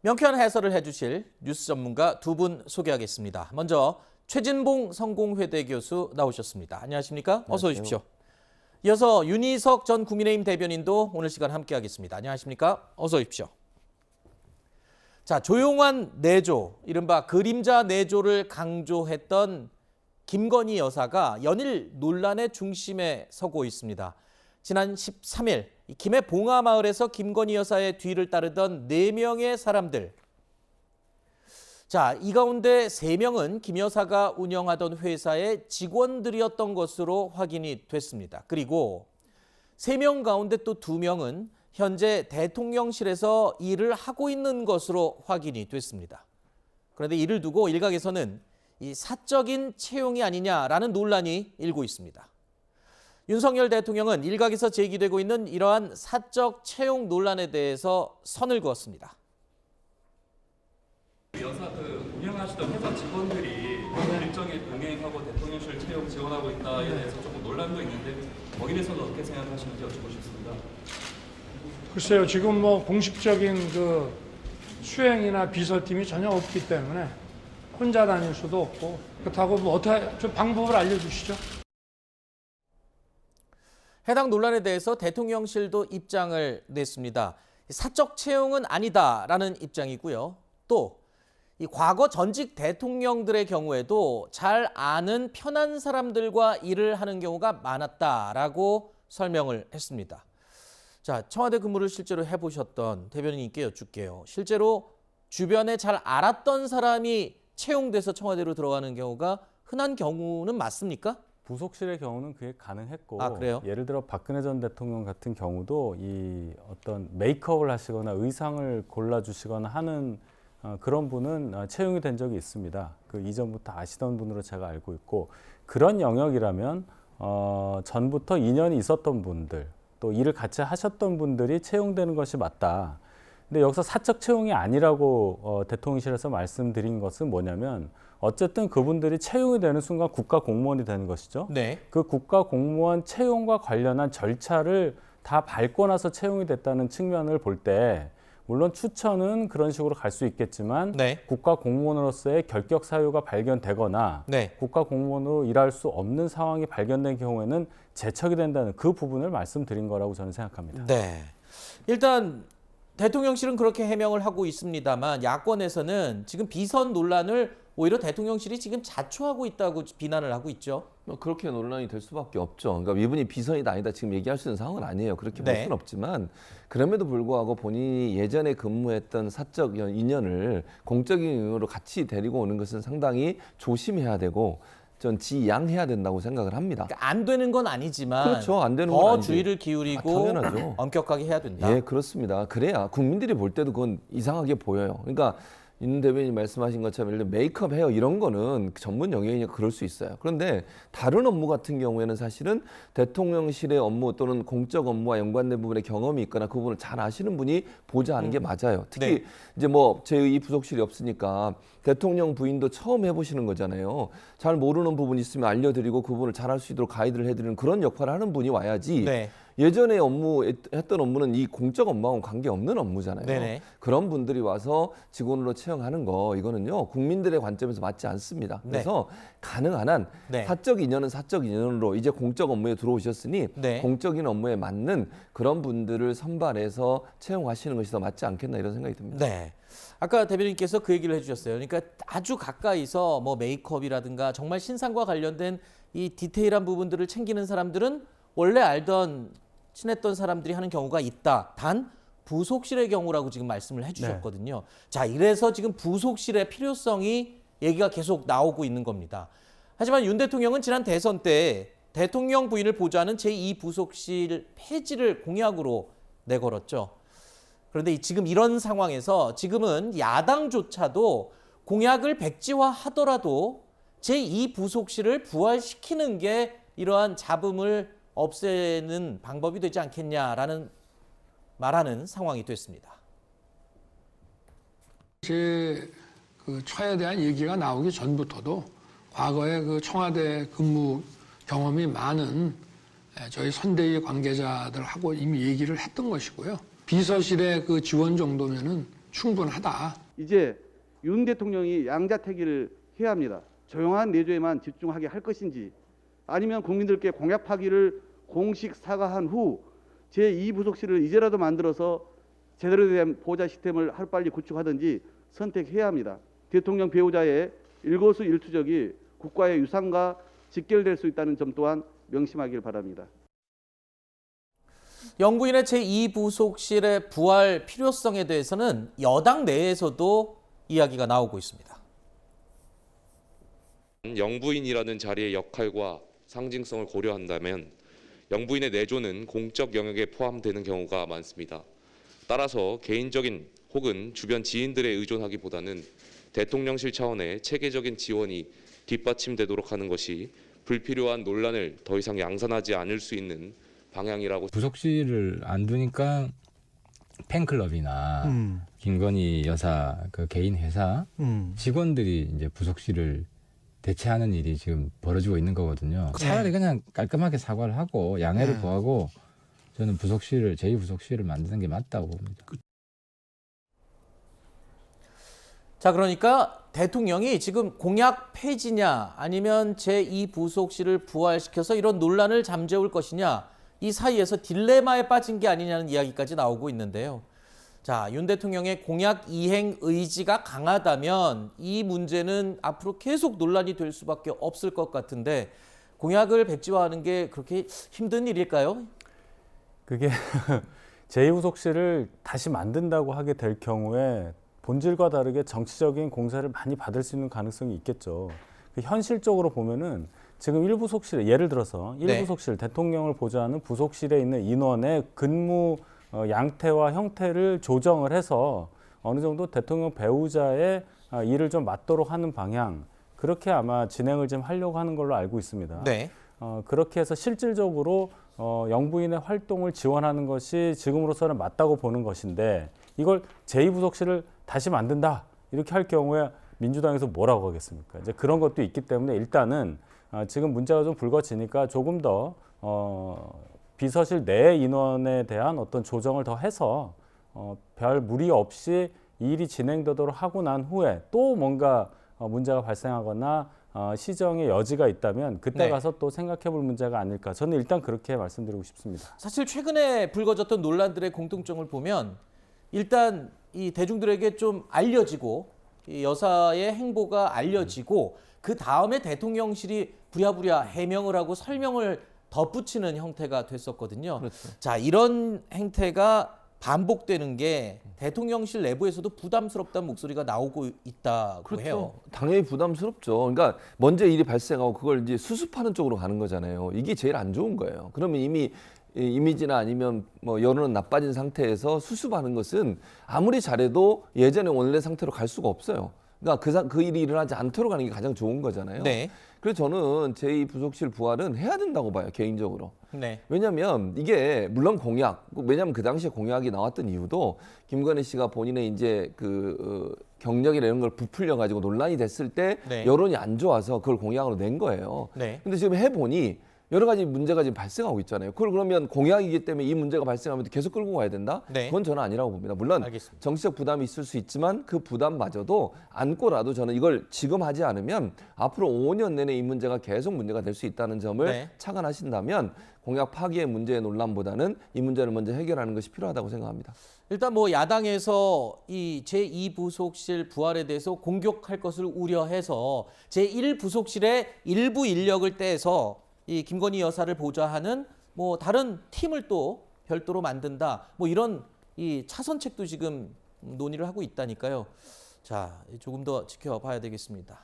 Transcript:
명쾌한 해설을 해주실 뉴스 전문가 두 분 소개하겠습니다. 먼저 최진봉 성공회대 교수 나오셨습니다. 안녕하십니까? 어서 오십시오. 이어서 윤희석 전 국민의힘 대변인도 오늘 시간 함께하겠습니다. 안녕하십니까? 어서 오십시오. 자, 조용한 내조, 이른바 그림자 내조를 강조했던 김건희 여사가 연일 논란의 중심에 서고 있습니다. 지난 13일 김해 봉하마을에서 김건희 여사의 뒤를 따르던 4명의 사람들. 자, 이 가운데 3명은 김 여사가 운영하던 회사의 직원들이었던 것으로 확인이 됐습니다. 그리고 3명 가운데 또 2명은 현재 대통령실에서 일을 하고 있는 것으로 확인이 됐습니다. 그런데 이를 두고 일각에서는 이 사적인 채용이 아니냐라는 논란이 일고 있습니다. 윤석열 대통령은 일각에서 제기되고 있는 이러한 사적 채용 논란에 대해서 선을 그었습니다. 여사 운영하시던 회사 직원들이 일정에 동행하고 대통령실 채용 지원하고 있다에 대해서 조금 논란도 있는데 거기에 대해서는 어떻게 생각하시는지 여쭤보고 싶습니다. 글쎄요, 지금 공식적인 수행이나 비서팀이 전혀 없기 때문에 혼자 다닐 수도 없고 그렇다고 어떻게 좀 방법을 알려주시죠. 해당 논란에 대해서 대통령실도 입장을 냈습니다. 사적 채용은 아니다라는 입장이고요. 또 이 과거 전직 대통령들의 경우에도 잘 아는 편한 사람들과 일을 하는 경우가 많았다라고 설명을 했습니다. 자, 청와대 근무를 실제로 해보셨던 대변인님께 여쭙게요. 실제로 주변에 잘 알았던 사람이 채용돼서 청와대로 들어가는 경우가 흔한 경우는 맞습니까? 부속실의 경우는 그게 가능했고, 그래요? 예를 들어 박근혜 전 대통령 같은 경우도 이 어떤 메이크업을 하시거나 의상을 골라주시거나 하는 그런 분은 채용이 된 적이 있습니다. 그 이전부터 아시던 분으로 제가 알고 있고, 그런 영역이라면 전부터 인연이 있었던 분들, 또 일을 같이 하셨던 분들이 채용되는 것이 맞다. 근데 여기서 사적 채용이 아니라고 대통령실에서 말씀드린 것은 뭐냐면, 어쨌든 그분들이 채용이 되는 순간 국가 공무원이 되는 것이죠. 네. 그 국가 공무원 채용과 관련한 절차를 다 밟고 나서 채용이 됐다는 측면을 볼 때, 물론 추천은 그런 식으로 갈 수 있겠지만 네. 국가 공무원으로서의 결격 사유가 발견되거나 네. 국가 공무원으로 일할 수 없는 상황이 발견된 경우에는 제척이 된다는 그 부분을 말씀드린 거라고 저는 생각합니다. 네. 일단 대통령실은 그렇게 해명을 하고 있습니다만 야권에서는 지금 비선 논란을 오히려 대통령실이 지금 자초하고 있다고 비난을 하고 있죠. 그렇게 논란이 될 수밖에 없죠. 그러니까 이분이 비선이다 아니다 지금 얘기할 수 있는 상황은 아니에요. 그렇게 볼 수는 없지만 그럼에도 불구하고 본인이 예전에 근무했던 사적 인연을 공적인 이유로 같이 데리고 오는 것은 상당히 조심해야 되고 전 지양해야 된다고 생각을 합니다. 그러니까 안 되는 건 아니지만 그렇죠. 안 되는 건 더 아니죠. 주의를 기울이고 당연하죠. 엄격하게 해야 된다. 예, 그렇습니다. 그래야 국민들이 볼 때도 그건 이상하게 보여요. 그러니까 윤 대변인이 말씀하신 것처럼 예를 들어 메이크업, 헤어 이런 거는 전문 영역이니까 그럴 수 있어요. 그런데 다른 업무 같은 경우에는 사실은 대통령실의 업무 또는 공적 업무와 연관된 부분에 경험이 있거나 그 부분을 잘 아시는 분이 보좌 하는 게 맞아요. 특히 이제 제2 부속실이 없으니까 대통령 부인도 처음 해보시는 거잖아요. 잘 모르는 부분이 있으면 알려드리고 그 부분을 잘 할 수 있도록 가이드를 해드리는 그런 역할을 하는 분이 와야지. 예전에 했던 업무는 이 공적 업무하고는 관계없는 업무잖아요. 네네. 그런 분들이 와서 직원으로 채용하는 거 이거는요 국민들의 관점에서 맞지 않습니다. 그래서 가능한 한 사적 인연은 사적 인연으로 이제 공적 업무에 들어오셨으니 공적인 업무에 맞는 그런 분들을 선발해서 채용하시는 것이 더 맞지 않겠나 이런 생각이 듭니다. 네. 아까 대변인께서 그 얘기를 해주셨어요. 그러니까 아주 가까이서 메이크업이라든가 정말 신상과 관련된 이 디테일한 부분들을 챙기는 사람들은 원래 알던 친했던 사람들이 하는 경우가 있다. 단 부속실의 경우라고 지금 말씀을 해주셨거든요. 자, 이래서 지금 부속실의 필요성이 얘기가 계속 나오고 있는 겁니다. 하지만 윤 대통령은 지난 대선 때 대통령 부인을 보좌하는 제2 부속실 폐지를 공약으로 내걸었죠. 그런데 지금 이런 상황에서 지금은 야당조차도 공약을 백지화하더라도 제2 부속실을 부활시키는 게 이러한 잡음을 없애는 방법이 되지 않겠냐라는 말하는 상황이 됐습니다. 제 처에 대한 얘기가 나오기 전부터도 과거에 청와대 근무 경험이 많은 저희 선대위 관계자들하고 이미 얘기를 했던 것이고요. 비서실의 지원 정도면은 충분하다. 이제 윤 대통령이 양자택일을 해야 합니다. 조용한 내조에만 집중하게 할 것인지 아니면 국민들께 공약 파기를 공식 사과한 후 제2부속실을 이제라도 만들어서 제대로 된 보호자 시스템을 하루빨리 구축하든지 선택해야 합니다. 대통령 배우자의 일거수일투족이 국가의 유산과 직결될 수 있다는 점 또한 명심하길 바랍니다. 영부인의 제2부속실의 부활 필요성에 대해서는 여당 내에서도 이야기가 나오고 있습니다. 영부인이라는 자리의 역할과 상징성을 고려한다면 영부인의 내조는 공적 영역에 포함되는 경우가 많습니다. 따라서 개인적인 혹은 주변 지인들에 의존하기보다는 대통령실 차원의 체계적인 지원이 뒷받침되도록 하는 것이 불필요한 논란을 더 이상 양산하지 않을 수 있는 방향이라고. 부속실을 안 두니까 팬클럽이나 김건희 여사 그 개인 회사 직원들이 이제 부속실을 대체하는 일이 지금 벌어지고 있는 거거든요. 차라리 그냥 깔끔하게 사과를 하고 양해를 구하고 저는 부속실을 제2부속실을 만드는 게 맞다고 봅니다. 자, 그러니까 대통령이 지금 공약 폐지냐 아니면 제2부속실을 부활시켜서 이런 논란을 잠재울 것이냐, 이 사이에서 딜레마에 빠진 게 아니냐는 이야기까지 나오고 있는데요. 자, 윤 대통령의 공약 이행 의지가 강하다면 이 문제는 앞으로 계속 논란이 될 수밖에 없을 것 같은데 공약을 백지화하는 게 그렇게 힘든 일일까요? 그게 제2부속실을 다시 만든다고 하게 될 경우에 본질과 다르게 정치적인 공세를 많이 받을 수 있는 가능성이 있겠죠. 현실적으로 보면은 지금 1부속실, 예를 들어서 1부속실, 대통령을 보좌하는 부속실에 있는 인원의 근무 양태와 형태를 조정을 해서 어느 정도 대통령 배우자의 일을 좀 맡도록 하는 방향, 그렇게 아마 진행을 좀 하려고 하는 걸로 알고 있습니다. 네. 그렇게 해서 실질적으로 영부인의 활동을 지원하는 것이 지금으로서는 맞다고 보는 것인데, 이걸 제2부속실을 다시 만든다 이렇게 할 경우에 민주당에서 뭐라고 하겠습니까? 이제 그런 것도 있기 때문에 일단은 지금 문제가 좀 불거지니까 조금 더 비서실 내 인원에 대한 어떤 조정을 더 해서 별 무리 없이 이 일이 진행되도록 하고 난 후에 또 뭔가 문제가 발생하거나 시정의 여지가 있다면 그때 가서 또 생각해 볼 문제가 아닐까. 저는 일단 그렇게 말씀드리고 싶습니다. 사실 최근에 불거졌던 논란들의 공통점을 보면 일단 이 대중들에게 좀 알려지고 이 여사의 행보가 알려지고 그 다음에 대통령실이 부랴부랴 해명을 하고 설명을 덧붙이는 형태가 됐었거든요. 그렇죠. 자, 이런 행태가 반복되는 게 대통령실 내부에서도 부담스럽다는 목소리가 나오고 있다고 해요. 당연히 부담스럽죠. 그러니까 먼저 일이 발생하고 그걸 이제 수습하는 쪽으로 가는 거잖아요. 이게 제일 안 좋은 거예요. 그러면 이미 이미지나 아니면 뭐 여론은 나빠진 상태에서 수습하는 것은 아무리 잘해도 예전의 원래 상태로 갈 수가 없어요. 그러니까 그 일이 일어나지 않도록 하는 게 가장 좋은 거잖아요. 네. 그래서 저는 제2부속실 부활은 해야 된다고 봐요, 개인적으로. 네. 왜냐하면 이게 물론 공약, 왜냐하면 그 당시에 공약이 나왔던 이유도 김건희 씨가 본인의 이제 경력이나 이런 걸 부풀려 가지고 논란이 됐을 때 네. 여론이 안 좋아서 그걸 공약으로 낸 거예요. 네. 근데 지금 해보니 여러 가지 문제가 지금 발생하고 있잖아요. 그걸 그러면 공약이기 때문에 이 문제가 발생하면 계속 끌고 가야 된다? 네. 그건 저는 아니라고 봅니다. 물론 알겠습니다. 정치적 부담이 있을 수 있지만 그 부담마저도 안고라도 저는 이걸 지금 하지 않으면 앞으로 5년 내내 이 문제가 계속 문제가 될 수 있다는 점을 네. 착안하신다면 공약 파기의 문제의 논란보다는 이 문제를 먼저 해결하는 것이 필요하다고 생각합니다. 일단 뭐 야당에서 이 제2부속실 부활에 대해서 공격할 것을 우려해서 제1부속실의 일부 인력을 떼서 이 김건희 여사를 보좌하는 뭐 다른 팀을 또 별도로 만든다. 뭐 이런 이 차선책도 지금 논의를 하고 있다니까요. 자, 조금 더 지켜봐야 되겠습니다.